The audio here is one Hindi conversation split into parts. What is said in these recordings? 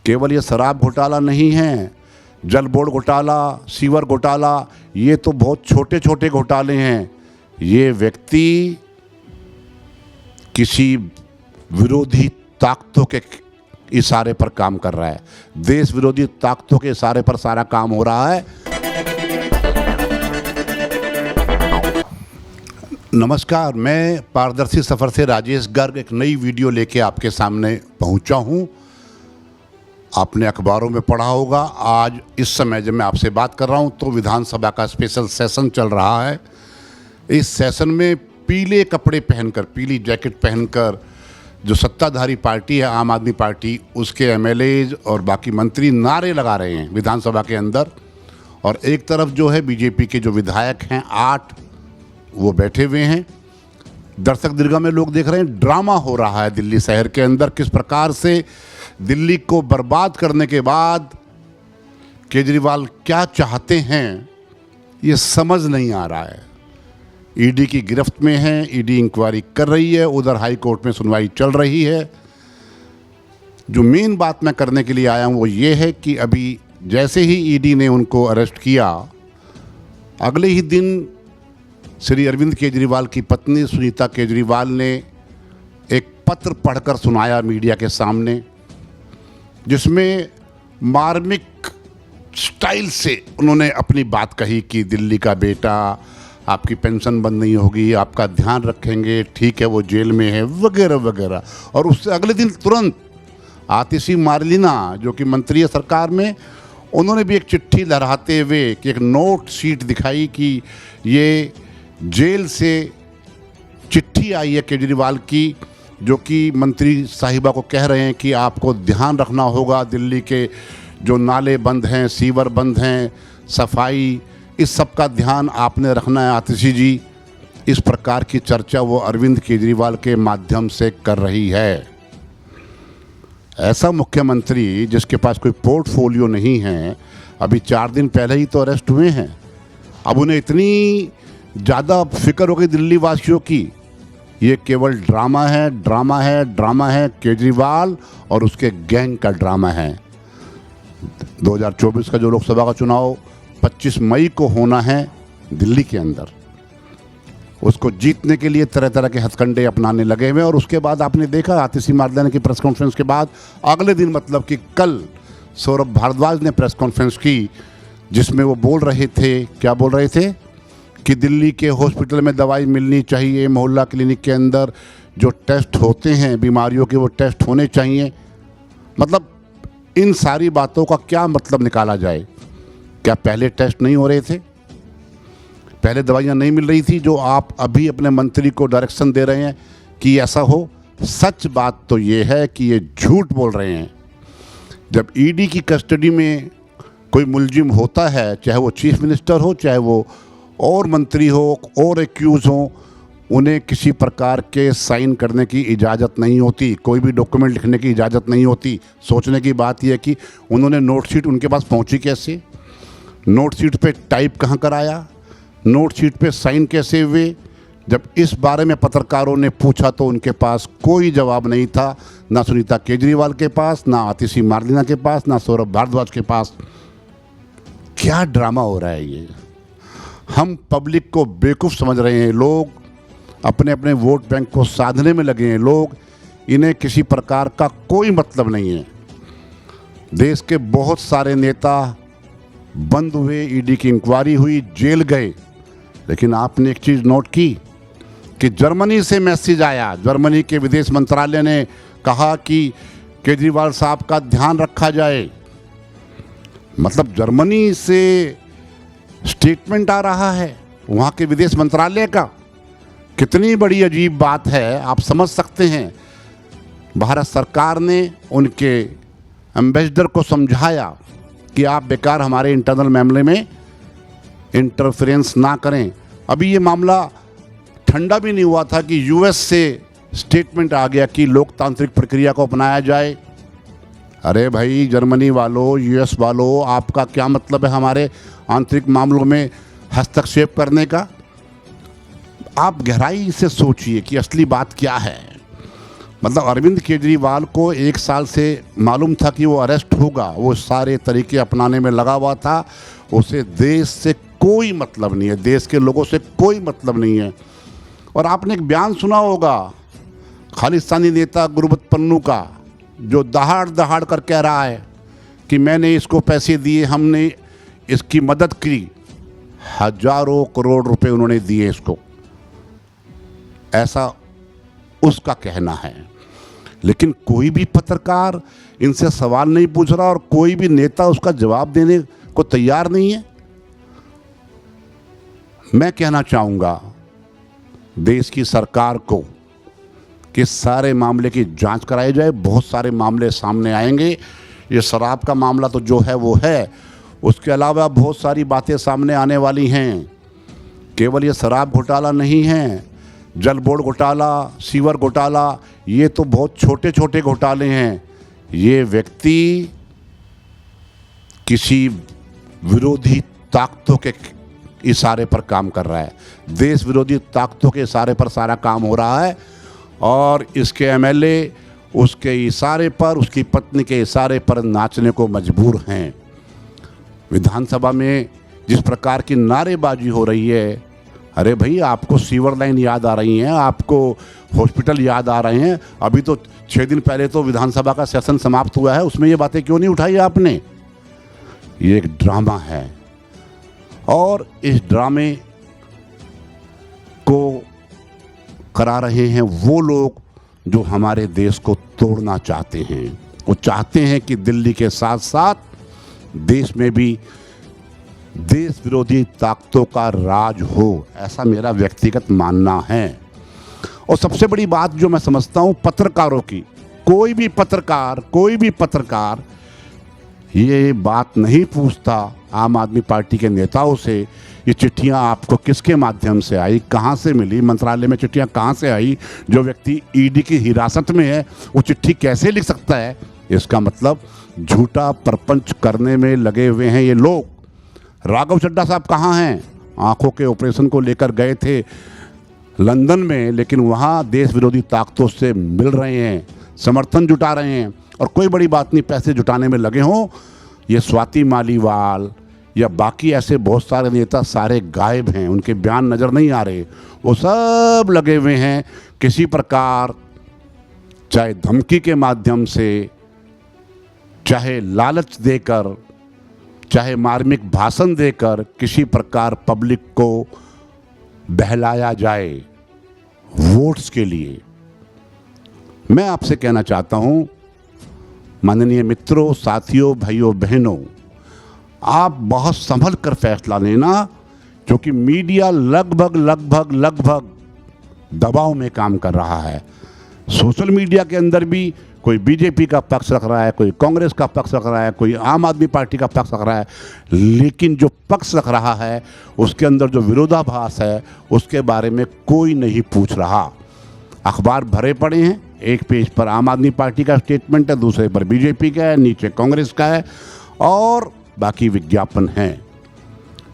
केवल ये शराब घोटाला नहीं है, जल बोर्ड घोटाला, सीवर घोटाला, ये तो बहुत छोटे छोटे घोटाले हैं। ये व्यक्ति किसी विरोधी ताकतों के इशारे पर काम कर रहा है, देश विरोधी ताकतों के इशारे पर सारा काम हो रहा है। नमस्कार, मैं पारदर्शी सफ़र से राजेश गर्ग एक नई वीडियो लेके आपके सामने पहुंचा हूं। आपने अखबारों में पढ़ा होगा, आज इस समय जब मैं आपसे बात कर रहा हूं तो विधानसभा का स्पेशल सेशन चल रहा है। इस सेशन में पीले कपड़े पहनकर, पीली जैकेट पहनकर जो सत्ताधारी पार्टी है आम आदमी पार्टी, उसके एमएलएज और बाकी मंत्री नारे लगा रहे हैं विधानसभा के अंदर। और एक तरफ जो है बीजेपी के जो विधायक हैं 8, वो बैठे हुए हैं। दर्शक दीर्घा में लोग देख रहे हैं ड्रामा हो रहा है दिल्ली शहर के अंदर, किस प्रकार से दिल्ली को बर्बाद करने के बाद केजरीवाल क्या चाहते हैं ये समझ नहीं आ रहा है। ईडी की गिरफ्त में है, ईडी इंक्वायरी कर रही है, उधर हाई कोर्ट में सुनवाई चल रही है। जो मेन बात मैं करने के लिए आया हूँ वो ये है कि अभी जैसे ही ईडी ने उनको अरेस्ट किया, अगले ही दिन श्री अरविंद केजरीवाल की पत्नी सुनीता केजरीवाल ने एक पत्र पढ़कर सुनाया मीडिया के सामने, जिसमें मार्मिक स्टाइल से उन्होंने अपनी बात कही कि दिल्ली का बेटा, आपकी पेंशन बंद नहीं होगी, आपका ध्यान रखेंगे, ठीक है वो जेल में है, वगैरह वगैरह। और उससे अगले दिन तुरंत आतिशी मारलीना जो कि मंत्री है सरकार में, उन्होंने भी एक चिट्ठी लहराते हुए कि एक नोट शीट दिखाई कि ये जेल से चिट्ठी आई है केजरीवाल की, जो कि मंत्री साहिबा को कह रहे हैं कि आपको ध्यान रखना होगा, दिल्ली के जो नाले बंद हैं, सीवर बंद हैं, सफाई, इस सब का ध्यान आपने रखना है आतिशी जी। इस प्रकार की चर्चा वो अरविंद केजरीवाल के माध्यम से कर रही है। ऐसा मुख्यमंत्री जिसके पास कोई पोर्टफोलियो नहीं है, अभी 4 दिन पहले ही तो अरेस्ट हुए हैं, अब उन्हें इतनी ज़्यादा फिक्र हो गई दिल्ली वासियों की। ये केवल ड्रामा है, ड्रामा है, ड्रामा है। केजरीवाल और उसके गैंग का ड्रामा है। 2024 का जो लोकसभा का चुनाव 25 मई को होना है दिल्ली के अंदर, उसको जीतने के लिए तरह तरह के हथकंडे अपनाने लगे हुए। और उसके बाद आपने देखा आतिशी मारलीना की प्रेस कॉन्फ्रेंस के बाद अगले दिन, मतलब कि कल, सौरभ भारद्वाज ने प्रेस कॉन्फ्रेंस की, जिसमें वो बोल रहे थे, क्या बोल रहे थे कि दिल्ली के हॉस्पिटल में दवाई मिलनी चाहिए, मोहल्ला क्लिनिक के अंदर जो टेस्ट होते हैं बीमारियों के वो टेस्ट होने चाहिए। मतलब इन सारी बातों का क्या मतलब निकाला जाए? क्या पहले टेस्ट नहीं हो रहे थे? पहले दवाइयाँ नहीं मिल रही थी जो आप अभी अपने मंत्री को डायरेक्शन दे रहे हैं कि ऐसा हो? सच बात तो ये है कि ये झूठ बोल रहे हैं। जब ईडी की कस्टडी में कोई मुलजिम होता है, चाहे वो चीफ मिनिस्टर हो, चाहे वो और मंत्री हो और एक्यूज़ हो, उन्हें किसी प्रकार के साइन करने की इजाज़त नहीं होती, कोई भी डॉक्यूमेंट लिखने की इजाज़त नहीं होती। सोचने की बात यह है कि उन्होंने नोट शीट उनके पास पहुंची कैसे, नोट शीट पे टाइप कहाँ कराया, नोट शीट पे साइन कैसे हुए। जब इस बारे में पत्रकारों ने पूछा तो उनके पास कोई जवाब नहीं था, ना सुनीता केजरीवाल के पास, ना आतिशी मारलीना के पास, ना सौरभ भारद्वाज के पास। क्या ड्रामा हो रहा है ये? हम पब्लिक को बेवकूफ़ समझ रहे हैं, लोग अपने अपने वोट बैंक को साधने में लगे हैं लोग, इन्हें किसी प्रकार का कोई मतलब नहीं है। देश के बहुत सारे नेता बंद हुए, ईडी की इंक्वायरी हुई, जेल गए, लेकिन आपने एक चीज़ नोट की कि जर्मनी से मैसेज आया, जर्मनी के विदेश मंत्रालय ने कहा कि केजरीवाल साहब का ध्यान रखा जाए। मतलब जर्मनी से स्टेटमेंट आ रहा है वहाँ के विदेश मंत्रालय का। कितनी बड़ी अजीब बात है, आप समझ सकते हैं। भारत सरकार ने उनके एम्बेसडर को समझाया कि आप बेकार हमारे इंटरनल मामले में इंटरफेरेंस ना करें। अभी ये मामला ठंडा भी नहीं हुआ था कि यूएस से स्टेटमेंट आ गया कि लोकतांत्रिक प्रक्रिया को अपनाया जाए। अरे भाई जर्मनी वालों, यूएस वालों, आपका क्या मतलब है हमारे आंतरिक मामलों में हस्तक्षेप करने का? आप गहराई से सोचिए कि असली बात क्या है। मतलब अरविंद केजरीवाल को 1 साल से मालूम था कि वो अरेस्ट होगा, वो सारे तरीके अपनाने में लगा हुआ था। उसे देश से कोई मतलब नहीं है, देश के लोगों से कोई मतलब नहीं है। और आपने एक बयान सुना होगा खालिस्तानी नेता गुरबत पन्नू का, जो दहाड़ दहाड़ कर कह रहा है कि मैंने इसको पैसे दिए, हमने इसकी मदद की, हजारों करोड़ रुपए उन्होंने दिए इसको, ऐसा उसका कहना है। लेकिन कोई भी पत्रकार इनसे सवाल नहीं पूछ रहा और कोई भी नेता उसका जवाब देने को तैयार नहीं है। मैं कहना चाहूँगा देश की सरकार को कि सारे मामले की जांच कराई जाए। बहुत सारे मामले सामने आएंगे। ये शराब का मामला तो जो है वो है, उसके अलावा बहुत सारी बातें सामने आने वाली हैं। केवल ये शराब घोटाला नहीं है, जल बोर्ड घोटाला, सीवर घोटाला, ये तो बहुत छोटे छोटे घोटाले हैं। ये व्यक्ति किसी विरोधी ताकतों के इशारे पर काम कर रहा है, देश विरोधी ताकतों के इशारे पर सारा काम हो रहा है। और इसके एमएलए उसके इशारे पर, उसकी पत्नी के इशारे पर नाचने को मजबूर हैं। विधानसभा में जिस प्रकार की नारेबाजी हो रही है, अरे भाई आपको सीवर लाइन याद आ रही हैं, आपको हॉस्पिटल याद आ रहे हैं। अभी तो 6 दिन पहले तो विधानसभा का सेशन समाप्त हुआ है, उसमें ये बातें क्यों नहीं उठाई आपने? ये एक ड्रामा है और इस ड्रामे को करा रहे हैं वो लोग जो हमारे देश को तोड़ना चाहते हैं। वो चाहते हैं कि दिल्ली के साथ साथ देश में भी देश विरोधी ताकतों का राज हो, ऐसा मेरा व्यक्तिगत मानना है। और सबसे बड़ी बात जो मैं समझता हूँ पत्रकारों की, कोई भी पत्रकार ये बात नहीं पूछता आम आदमी पार्टी के नेताओं से, ये चिट्ठियां आपको किसके माध्यम से आई, कहां से मिली, मंत्रालय में चिट्ठियां कहां से आई, जो व्यक्ति ईडी की हिरासत में है वो चिट्ठी कैसे लिख सकता है? इसका मतलब झूठा प्रपंच करने में लगे हुए हैं ये लोग। राघव चड्ढा साहब कहाँ हैं? आंखों के ऑपरेशन को लेकर गए थे लंदन में, लेकिन वहाँ देश विरोधी ताकतों से मिल रहे हैं, समर्थन जुटा रहे हैं। और कोई बड़ी बात नहीं, पैसे जुटाने में लगे हों। ये स्वाति मालीवाल या बाकी ऐसे बहुत सारे नेता सारे गायब हैं, उनके बयान नज़र नहीं आ रहे। वो सब लगे हुए हैं किसी प्रकार, चाहे धमकी के माध्यम से, चाहे लालच देकर, चाहे मार्मिक भाषण देकर, किसी प्रकार पब्लिक को बहलाया जाए वोट्स के लिए। मैं आपसे कहना चाहता हूं माननीय मित्रों, साथियों, भाइयों, बहनों, आप बहुत संभल कर फैसला लेना, क्योंकि मीडिया लगभग दबाव में काम कर रहा है। सोशल मीडिया के अंदर भी कोई बीजेपी का पक्ष रख रहा है, कोई कांग्रेस का पक्ष रख रहा है, कोई आम आदमी पार्टी का पक्ष रख रहा है, लेकिन जो पक्ष रख रहा है उसके अंदर जो विरोधाभास है उसके बारे में कोई नहीं पूछ रहा। अखबार भरे पड़े हैं, एक पेज पर आम आदमी पार्टी का स्टेटमेंट है, दूसरे पर बीजेपी का है, नीचे कांग्रेस का है और बाकी विज्ञापन है।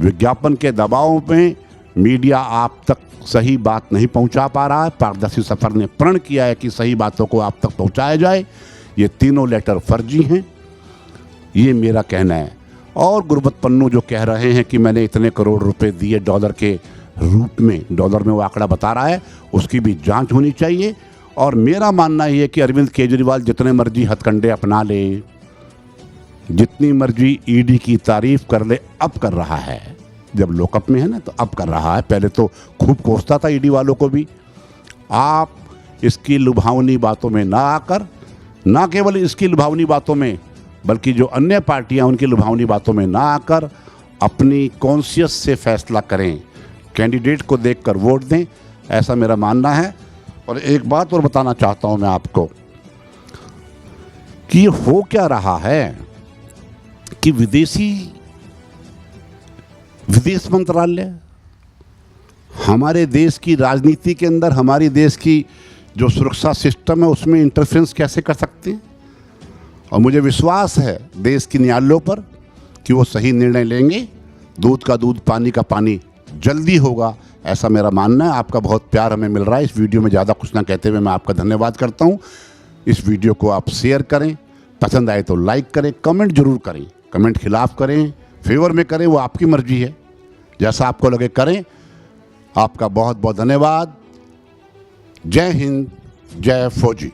विज्ञापन के दबाव में मीडिया आप तक सही बात नहीं पहुंचा पा रहा है। पारदर्शी सफर ने प्रण किया है कि सही बातों को आप तक पहुंचाया जाए। ये तीनों लेटर फर्जी हैं, ये मेरा कहना है। और गुरबत पन्नू जो कह रहे हैं कि मैंने इतने करोड़ रुपए दिए डॉलर के रूप में, डॉलर में वो आंकड़ा बता रहा है, उसकी भी जांच होनी चाहिए। और मेरा मानना ये है कि अरविंद केजरीवाल जितने मर्जी हथकंडे अपना ले, जितनी मर्जी ईडी की तारीफ कर ले, अब कर रहा है, जब लॉकअप में है ना तो अब कर रहा है। पहले तो खूब कोसता था ईडी वालों को भी। आप इसकी लुभावनी बातों में ना आकर, ना केवल इसकी लुभावनी बातों में बल्कि जो अन्य पार्टियां उनकी लुभावनी बातों में ना आकर अपनी कॉन्शियस से फैसला करें, कैंडिडेट को देखकर वोट दें, ऐसा मेरा मानना है। और एक बात और बताना चाहता हूं मैं आपको कि ये हो क्या रहा है कि विदेश मंत्रालय हमारे देश की राजनीति के अंदर, हमारी देश की जो सुरक्षा सिस्टम है उसमें इंटरफेरेंस कैसे कर सकते हैं। और मुझे विश्वास है देश की न्यायालयों पर कि वो सही निर्णय लेंगे। दूध का दूध, पानी का पानी जल्दी होगा, ऐसा मेरा मानना है। आपका बहुत प्यार हमें मिल रहा है। इस वीडियो में ज़्यादा कुछ ना कहते हुए मैं आपका धन्यवाद करता हूँ। इस वीडियो को आप शेयर करें, पसंद आए तो लाइक करें, कमेंट जरूर करें। कमेंट खिलाफ करें, फेवर में करें, वो आपकी मर्जी है, जैसा आपको लगे करें। आपका बहुत बहुत धन्यवाद। जय हिंद, जय फौजी।